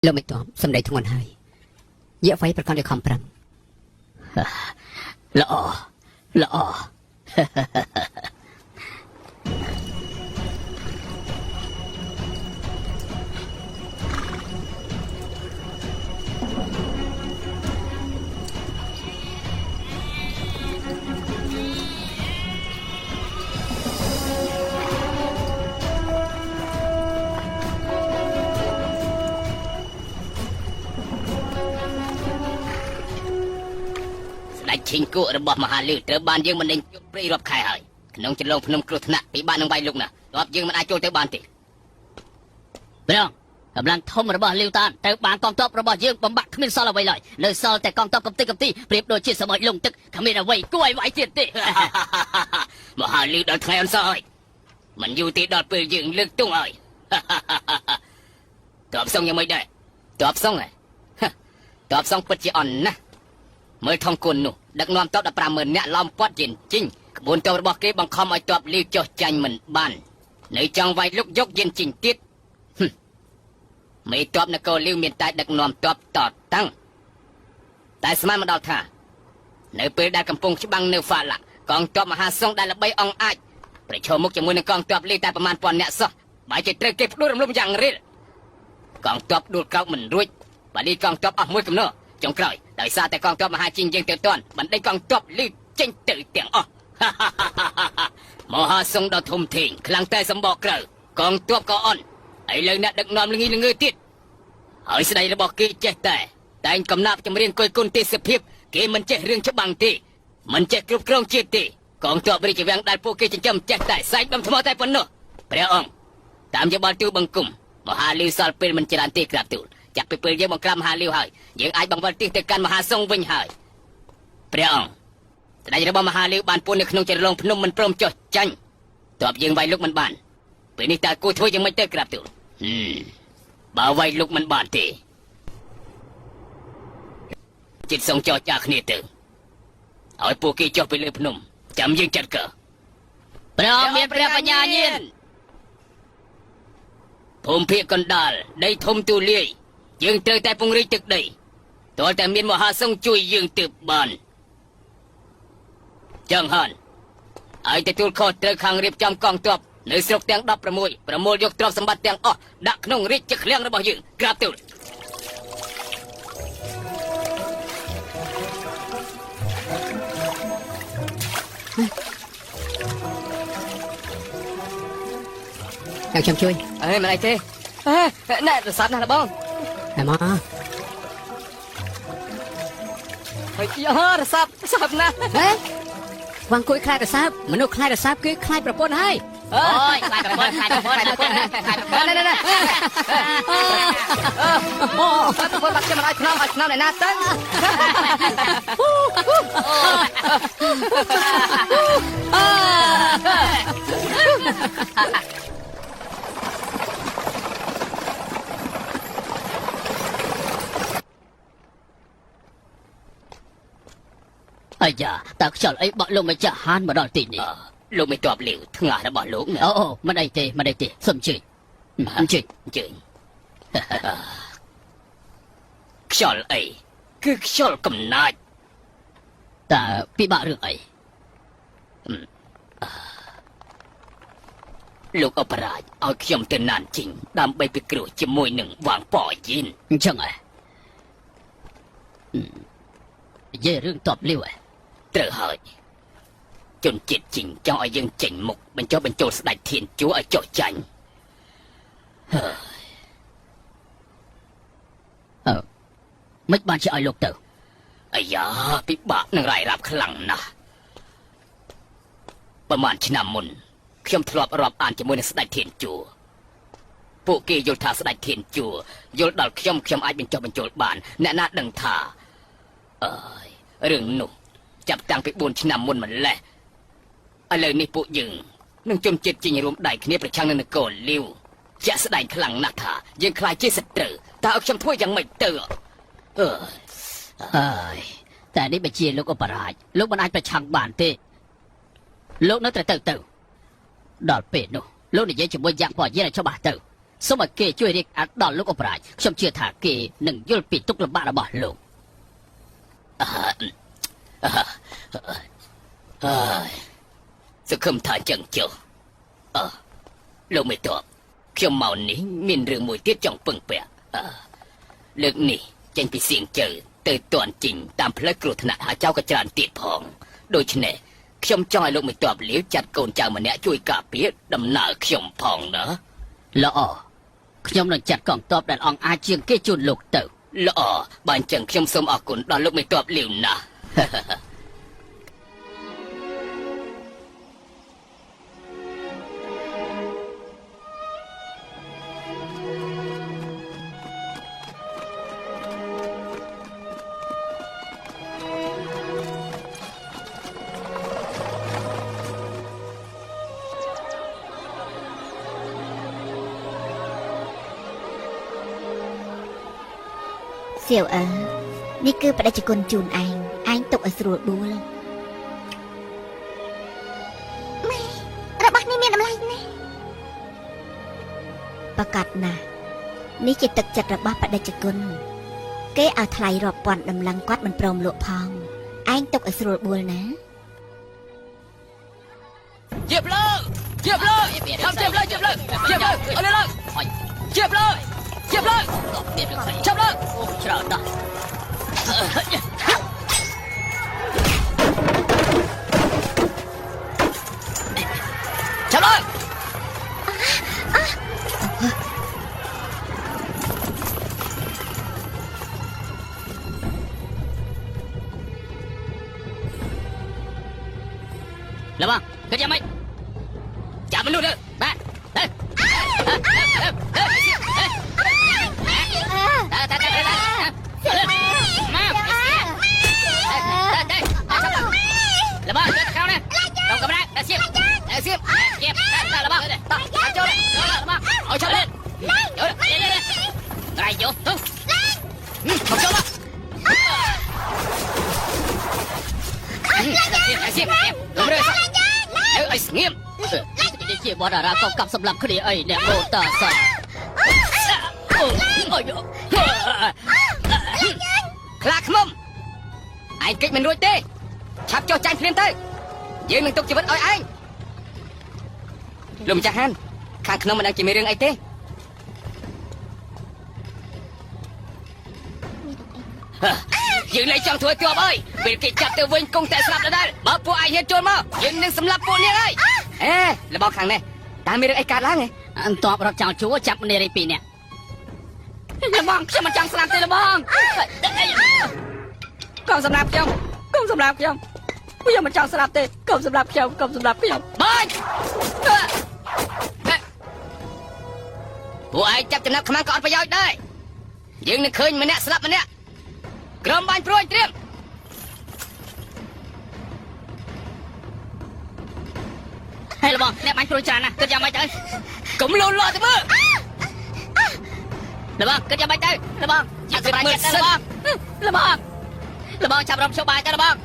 លោកមិនតបសម្ដីធ្ងន់ហើយយកໄฟប្រកាន់ដោយខំប្រឹងល្អ ឈិញគក់របស់មហាលឺត្រូវបានយើងមិនដេញជួបព្រៃរាប់ខែហើយក្នុងចន្លងភ្នំគ្រោះថ្នាក់ពីបាននឹងវាយលុកណាទើបយើងមិនអាចចូលទៅបានទេព្រះកម្លាំងធំរបស់លាវតានត្រូវបានកងទ័ពរបស់យើងបំបត្តិគ្មានសល់អ្វីឡើយនៅសល់តែកងទ័ពកំទីប្រៀបដូចជាសមុទ្រលងទឹកគ្មានអ្វីគួរឲ្យវាយទៀតទេមហាលឺដល់ថ្ងៃអនសហើយមិនយូរទេដល់ពេលយើងលើកទង់ហើយទ័ពសងយ៉ាងម៉េចដែរទ័ពសងហ៎ទ័ពសងពិតជាអន់ណាស់មើលថងគុណនោះដឹកនាំទ័ព 150000 នាក់ឡោមព័ទ្ធជាជីងក្បួនទ័ពរបស់គេបង្ខំឲ្យទ័ពលាវចុះចាញ់មិនបាននៅចង់វាយលុកយកយានជីងទៀតមេទ័ពនគរលាវមានតែដឹកនាំទ័ពតតាំងតែស្មានមកដល់ថានៅពេលដែលកំពុងច្បាំងនៅហ្វាឡាក់កងទ័ពមហាសង្ឃដែលល្បីអង្អាចប្រឈមមុខជាមួយនឹងកងទ័ពលាវតែប្រមាណ1000នាក់សោះបើជាត្រូវគេផ្ដួលរំលំយ៉ាងរាលកងទ័ពដួលក្រោកមិនរួចបាទនេះកងទ័ពអស់មួយកំណត់ចុងក្រោយដោយសារតែកងទ័ពមហាជីងយើងទៅទាន់បណ្ដេញកងទ័ពលឺចេញទៅទាំងអស់មហាសង្ឃដ៏ធំធេងខ្លាំងតែសម្បកក្រៅកងទ័ពក៏អន់ឥឡូវអ្នកដឹកនាំល្ងីល្ងើទៀតហើយស្ដីរបស់គេចេះតែងកំណាប់ចម្រៀងគយគុណទេសភាពគេមិនចេះរឿងច្បាំងទេមិនចេះគ្រប់គ្រងជាតិទេកងទ័ពរាជវាំងដែលពួកគេចិញ្ចឹមចេះតែសែងបំថ្មតែប៉ុណ្ណោះព្រះអង្គតាមយោបល់ទូលបង្គំមហាលឺសល់ពេលមិនច្រើនទេក្រាបទូលចាក់ពីពេលយើងបង្ក្រាបមហាលាវហើយយើងអាចបង្វិលទិសទៅកាន់មហាសង្ឃវិញហើយព្រះអង្គស្ដេចរបស់មហាលាវបានពួននៅក្នុងចរឡងភ្នំមិនព្រមចុះចាញ់ទ័ពយើងវាយលុកមិនបានពេលនេះតើគួរធ្វើយ៉ាងម៉េចទៅក្រាបទូលបើវាយលុកមិនបានទេចិត្តសងចរចាគ្នាទៅឲ្យពួកគេចុះពីលើភ្នំចាំយើងចាត់ការព្រះអង្គមានព្រះបញ្ញាញាណភូមិភាគកណ្ដាលដីធំទូលាយយើងត្រូវតែពង្រីកទឹកដីទាល់តែមានមហាសង្ឃជួយយើងទើបបានចង្ហាន់ឲ្យទទួលខុសត្រូវខាងរៀបចំកងទ័ពនៅស្រុកទាំង16ប្រមូលយកទ្រព្យសម្បត្តិទាំងអស់ដាក់ក្នុងរាជឃ្លាំងរបស់យើងក្រាបទូលខ្ញុំជួយអើមិនអីទេណែរសាត់ណាស់បងតែមកហើយរសាប់ណាស់វ៉ាងគួយខ្លាចរសាបមនុស្សខ្លាចរសាបគឺខ្លាចប្រពន្ធហើយអូយខ្លាចប្រពន្ធណែប្រពន្ធបាត់ខ្ញុំមិនឲ្យខ្នងឯណាទៅអាយ៉ាតើខ្យល់អីបាក់លោកម្ចាស់ហានមកដល់ទីនេះលោកមិនទប់លាវថ្ងាសរបស់លោកអូមិនអីទេសុំជឿខ្យល់អីគឺខ្យល់កំណាចតើពិបាករឿងអីលោកអបរាជឲ្យខ្ញុំទៅណានជីងដើម្បីពិគ្រោះជាមួយនឹងវាងប៉យីនអញ្ចឹងហ៎និយាយរឿងតបលាវត្រូវហើយជនជាតិជីងចង់ឲ្យយើងចេញមុខបញ្ចូលស្ដេចធានជួឲ្យចុះចាញ់មិនបានជាឲ្យលោកទៅអាយ៉ាពិបាកនឹងរាយរាប់ខ្លាំងណាស់ប្រហែលឆ្នាំមុនខ្ញុំធ្លាប់រាប់អានជាមួយនឹងស្ដេចធានជួពួកគេយល់ថាស្ដេចធានជួយល់ដល់ខ្ញុំអាចបញ្ចូលបានអ្នកណាដឹងថារឿងនោះចាប់តាំងពី4ឆ្នាំមុនម្លេះឥឡូវនេះពួកយើងនឹងជនជាតិជីងរួមដៃគ្នាប្រឆាំងនឹងនគរលាវជាក់ស្ដែងខ្លាំងណាស់ថាយើងខ្លាចជាសត្រូវតើឲ្យខ្ញុំធ្វើយ៉ាងម៉េចទៅតែនេះបញ្ជាលោកអបរាជលោកមិនអាចប្រឆាំងបានទេលោកនៅតែទៅដល់ពេលនោះលោកនិយាយជាមួយយ៉ាងប៉យិនឲ្យច្បាស់ទៅ សូមឲ្យគេជួយរៀបអាដល់លោកអប្រាជខ្ញុំជឿថាគេនឹងយល់ពីទុក្ខលំបាករបស់លោក សង្ឃឹមថាចឹងចុះលោកមេតបខ្ញុំមកនេះមានរឿងមួយទៀតចង់ពឹងពាក់លើកនេះចេញពីសៀងជើទៅតន់ជីងតាមផ្លូវគ្រោះថ្នាក់ហើយចៅក៏ច្រើនទៀតផងដូច្នេះខ្ញុំចង់ឲ្យលោកមេតបលាវចាត់កូនចៅម្នាក់ជួយការពារដំណើរខ្ញុំផងណា ល្អខ្ញុំនឹងចាត់កងទ័ពដែលអង្គអាចជាងគេជូនលោកទៅ ល្អបើអញ្ចឹងខ្ញុំសូមអរគុណដល់លោកមេតបលាវណាស់ សៀវអើនេះគឺបដិជគុណជូនឯងទុកឲ្យស្រួលបួលម៉ែរបស់នេះមានតម្លៃណាស់ប្រកាសណាស់នេះជាទឹកចិត្តរបស់បដិជគុណគេឲ្យថ្លៃរាប់ពាន់តម្លឹងគាត់មិនព្រមលក់ផងឯងទុកឲ្យស្រួលបួលណា ជាបលើជាបលើខំជាបលើជាបលើជាបលើអត់លើជាបលើជាបលើចាប់លើអូច្រើនណាស់ចាប់លើ ល្បងគិតយ៉ាងម៉េច ចាប់មនុស្សទៅបាទទៅ ល្បងយកខាងនេះដល់កំណើតសៀបសៀបគេបតែល្បងតចូលល្បងឲ្យចូលលេយកក្រៃយកទៅមកចូលមកសៀបលោករើឲ្យស្ងៀម ជាបដរាកងកាប់សម្លាប់គ្នាអីអ្នកបូតាសាអូយ ខ្លាខ្មុំឯងកិច្ចមិនរួចទេឆាប់ចុះចាញ់ភ្លាមទៅយើងនឹងទុកជីវិតឲ្យឯងលោកម្ចាស់ហានខាងក្នុងមិនដឹងជាមានរឿងអីទេយើងលែងចង់ធ្វើជាប់អើយពេលគេចាប់ទៅវិញគង់តែស្លាប់ដដែលបើពួកឯងហ៊ានចូលមកយើងនឹងសម្លាប់ពួកនាងហើយល្បងខាងនេះតើមានរឿងអីកើតឡើងហ៎ អន្តបរត់ចោលជួចាប់នារី2នាក់ល្បងខ្ញុំមិនចង់ស្លាប់ទេល្បងកុំសម្រាប់ខ្ញុំខ្ញុំមិនចង់ស្លាប់ទេកុំសម្រាប់ខ្ញុំបាញ់ពួកឯងចាប់ចំណាប់ខ្មាំងក៏អត់ប្រយោជន៍ដែរយើងនឹងឃើញម្នាក់ស្លាប់ម្នាក់ក្រុមបាញ់ព្រួយត្រៀម ហេល្បងអ្នកបាញ់ព្រួយច្រើនណាស់គិតយ៉ាងម៉េចទៅ កុំលូនលាស់ទៅមើល ល្បងគិតយ៉ាងម៉េចទៅល្បងជាសម្រាប់ចិត្តល្បងចាប់រំជោបាយទៅល្បង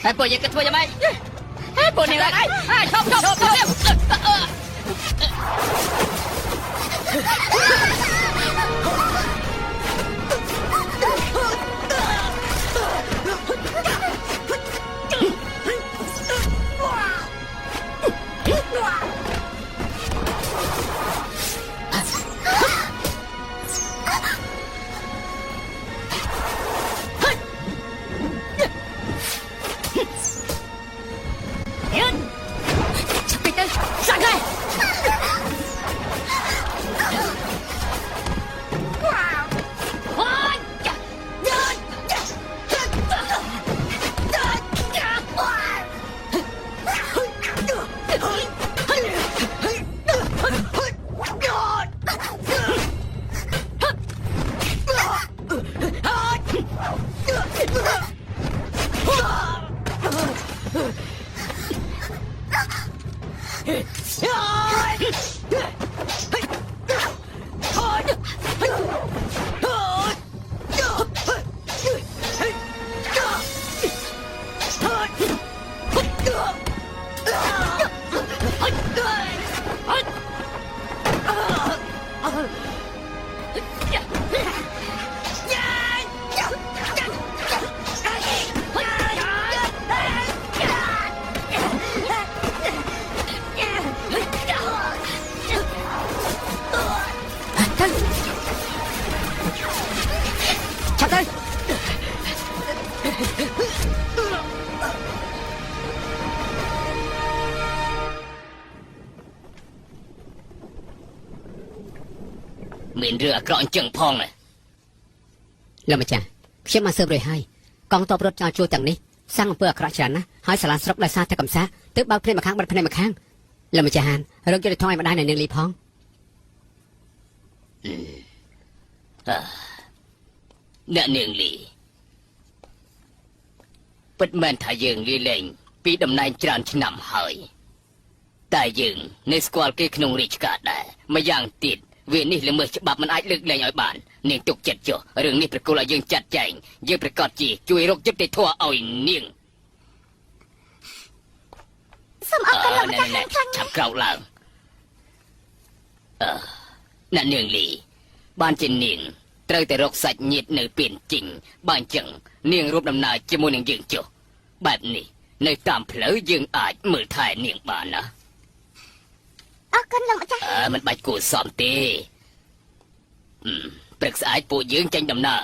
ហើយពួកយើងគិតធ្វើយ៉ាងម៉េចហើយពួកនេះហើយឈប់ ទៅ មានរឿងអាក្រក់អញ្ចឹងផងណា លោកម្ចាស់ខ្ញុំមកស៊ើបរួចហើយកងទ័ពរត់ចោលជួរទាំងនេះសាំងអំពើអាក្រក់ច្រើនណាស់ហើយសាលាស្រុកដោយសារតែកំសាទើបបើកភ្នែកម្ខាងបិទភ្នែកម្ខាងលោកម្ចាស់ហានរកយុទ្ធធម៌ឲ្យម្ដាយនៅនាងលីផង អ្នកនាងលីពិតមែនថាយើងលាលែងពីតំណែងច្រើនឆ្នាំហើយតែយើងនៅស្គាល់គេក្នុងរាជការដែរម្យ៉ាងទៀតវានេះល្មើសច្បាប់មិនអាចលើកលែងឲ្យបាននាងទុកចិត្តចុះរឿងនេះប្រគល់ឲ្យយើងចាត់ចែងយើងប្រកាសជាជួយរកយុត្តិធម៌ឲ្យនាង សូមអរគុណលោកម្ចាស់ ឆាប់ក្រោកឡើងអ្នកនាងលីបានជានាងត្រូវតែរកសាច់ញាតិនៅពៀនជីងបើអញ្ចឹងនាងរួមដំណើរជាមួយនឹងយើងចុះបែបនេះនៅតាមផ្លូវយើងអាចមើលថែនាងបានណា អរគុណលោកម្ចាស់ មិនបាច់គួរសមទេព្រឹកស្អែកពួកយើងចេញដំណើរ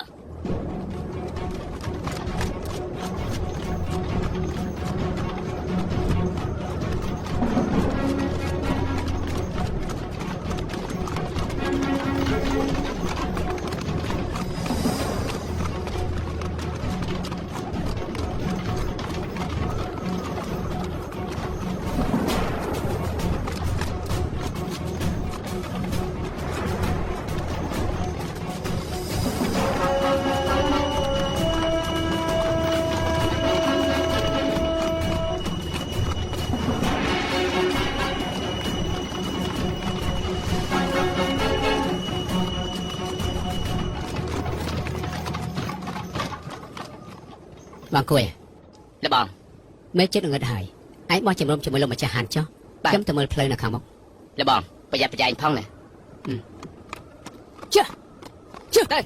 បងគួយ លបង មេចិត្តងឹតហើយឯងបោះជំរំជាមួយលោកម្ចាស់ហានចុះខ្ញុំទៅមើលផ្លូវនៅខាងមុខ លបងប្រយ័ត្នប្រយែងផងណា ចាចាទៅ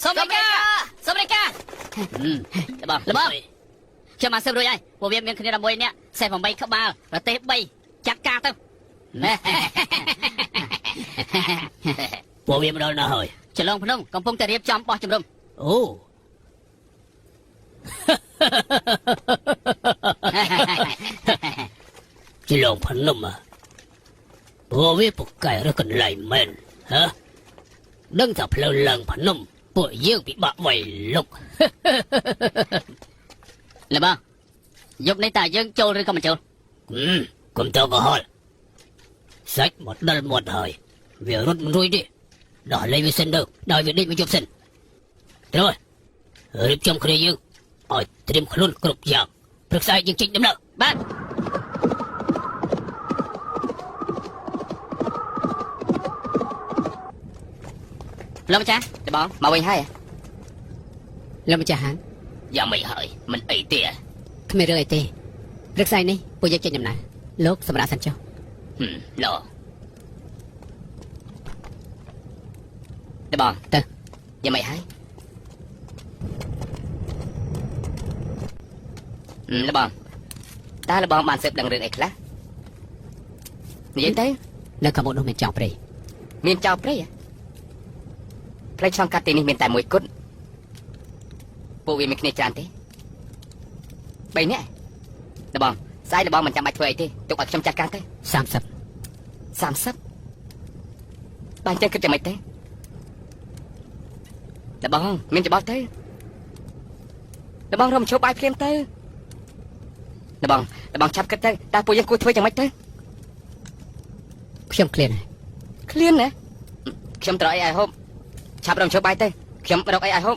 សូមរាយការណ៍សូមរាយការណ៍ លបង ល្បងខ្ញុំមកស៊ើបរួចហើយពួកវាមានគ្នា11នាក់48ក្បាលប្រទេស3ចាត់ការទៅ ពួកវាមកដល់ណាហើយ ចលងភ្នំកំពុងតែរៀបចំបោះជំរំ អូ ជាលងភ្នំពួកវាពូកែរកន្លែងមែនហ៎ដឹងថាផ្លូវឡើងភ្នំពួកយើងពិបាកវាយលុក ល្បងយកនេះតាយើងចូលឬក៏មិនចូល កុំទៅកុហលសាច់មកដល់មាត់ហើយវារត់មិនរួចទេដល់លេងវាសិនទៅដល់វាដេកមកជប់សិនត្រូវរៀបចំគ្នាយើងឲ្យត្រៀមខ្លួនគ្រប់យ៉ាងព្រឹកស្អែកយើងចេញដំណើរ បាទ លោកម្ចាស់ លបងមកវិញហើយ លោកម្ចាស់ហាន យ៉ាងមិនហើយមិនអីទេ គ្មានរឿងអីទេព្រឹកស្អែកនេះពួកយើងចេញដំណើរលោកសម្រាប់សិនចុះ ឡោលបង ទៅ យ៉ាងមិនហើយលបងតើលបងបានស៊ើបដឹងរឿងអីខ្លះ និយាយទៅ នៅខាងមុខនោះមានចောင်းព្រៃ មានចៅព្រៃផ្លូវឆ្លងកាត់ទីនេះមានតែមួយគត់ពួកវាមានគ្នាច្រើនទេ3នាក់តបងស្អែកតបងមិនចាំបាច់ធ្វើអីទេទុកឲ្យខ្ញុំចាត់ការទៅ 30 30បានចឹងគិតចាំមិនទេតបងមានច្បល់ទៅតបងរំឈប់បាយភ្លាមទៅតបងឆាប់គិតទៅតើពួកយើងគួរធ្វើយ៉ាងម៉េចទៅ ខ្ញុំឃ្លានហើយ ឃ្លានណាខ្ញុំត្រូវអីឲ្យហូបឆាប់រំឈប់បាយទៅខ្ញុំរកអីឲ្យហូប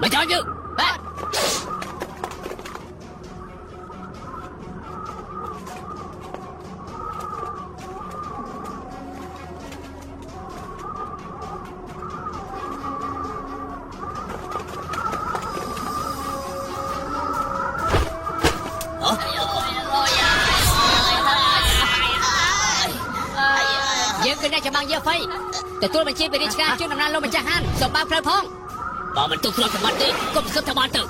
មកចោលយើងបាទ យើងគឺអ្នកចម្បាំងយើហ្វៃទទួលបញ្ជាពីរាជការជួយដំណើរលោកម្ចាស់ហានសូមបើកផ្លូវផង បើមិនទុកទ្រព្យសម្បត្តិទេកុំសឹកថាបានទៅ